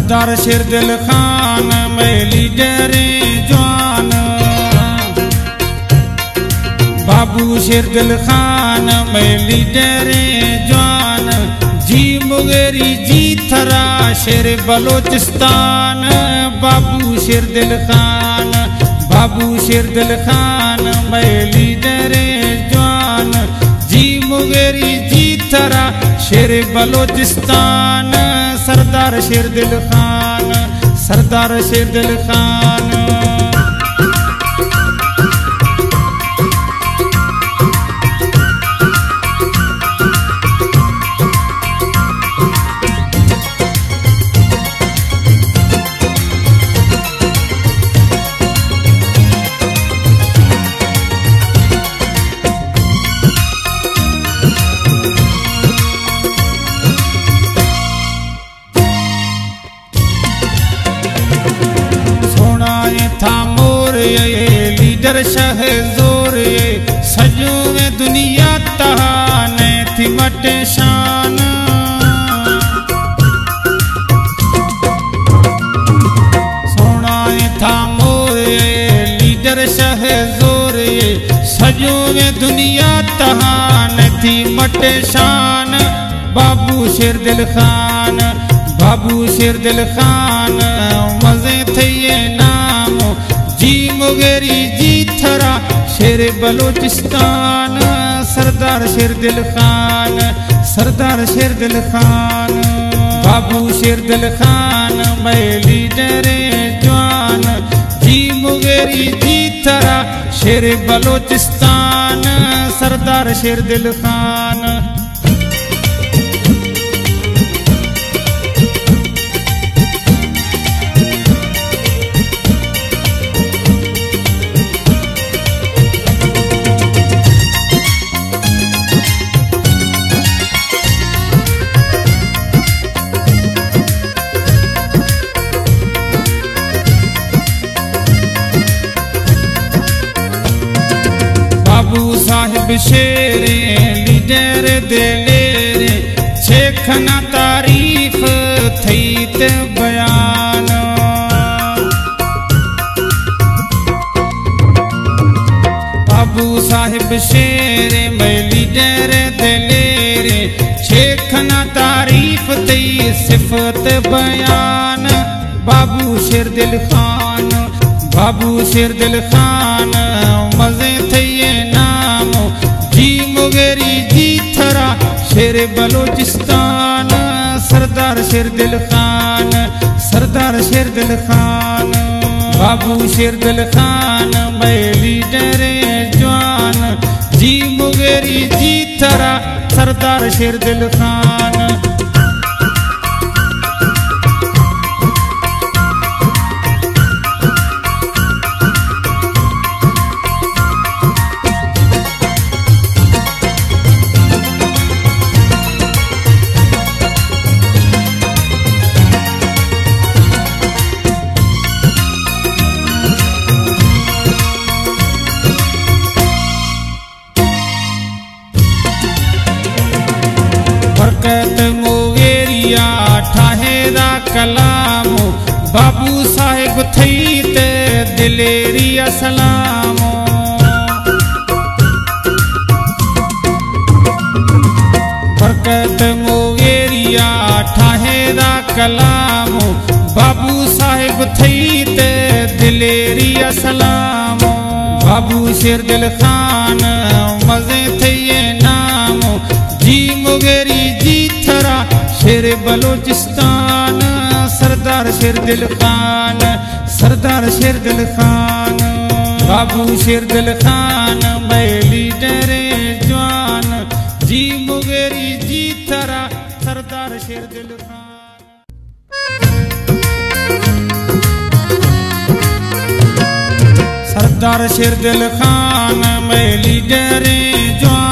सरदार शेर दिल खान मैं लीडर जवान, बाबू शेर दिल खान मैं लीडर जवान, जी मुगेरी जी थरा शेर बलोचिस्तान, बाबू शेर दिल खान, बाबू शेर दिल खान मैं लीडर जवान, जी मुगेरी जी थरा शेर बलोचिस्तान, सरदार शेर दिल खान, सरदार शेर दिल खान। था मोर ये लीडर शह जोर ये सजो में दुनिया तहाने थी मटे शान, सोना था मोर ये लीडर शह जोर ये सजो में दुनिया तहाने थी मटे शान, बाबू शेर दिल खान, बाबू शेर दिल खान मजे थे ये नाम, जी मुगेरी जी थरा शेर बलोचिस्तान, सरदार शेर दिल खान, सरदार शेर दिल खान, बाबू शेर दिल खान मैं लीडर जवान, जी मुगेरी जी थरा शेर बलोचिस्तान, सरदार शेर दिल खान। बाबू साहिब शेर लीडर दिलेर शेखना तारीफ थी ते बयान, बाबू साहिब शेर मैं लीडर दिलेर शेखना तारीफ थी सिफत बयान, बाबू शेर दिल खान, बाबू शेर दिल खान मजे थे ये नाम, जी मुगेरी जी थरा शेर बलोचिस्तान, सरदार शेर दिल खान, सरदार शेर दिल खान, बाबू शेर दिल खान मैं लीडर जवान, जी मुगेरी जी थरा सरदार शेर दिल खान। बरकत मुगेरिया ठाहेरा कलाम, बाबू साहिब थई ते दिलेरी सलाम, बरकत मुगेरिया ठाहेरा कलाम, बाबू साहिब थई ते दिलेरी सलाम, बाबू शेर दिल खान मजे थे ये नाम, जी मुगेरी जी थरा शेर बलोचिस्तान, सरदार शेर दिल खान, सरदार शेर दिल खान, बाबू शेर दिल खान मैं लीडर जवान, जी मुगेरी जी थरा सरदार शेर दिल खान। सरदार शेर दिल खान मैं लीडर जवान,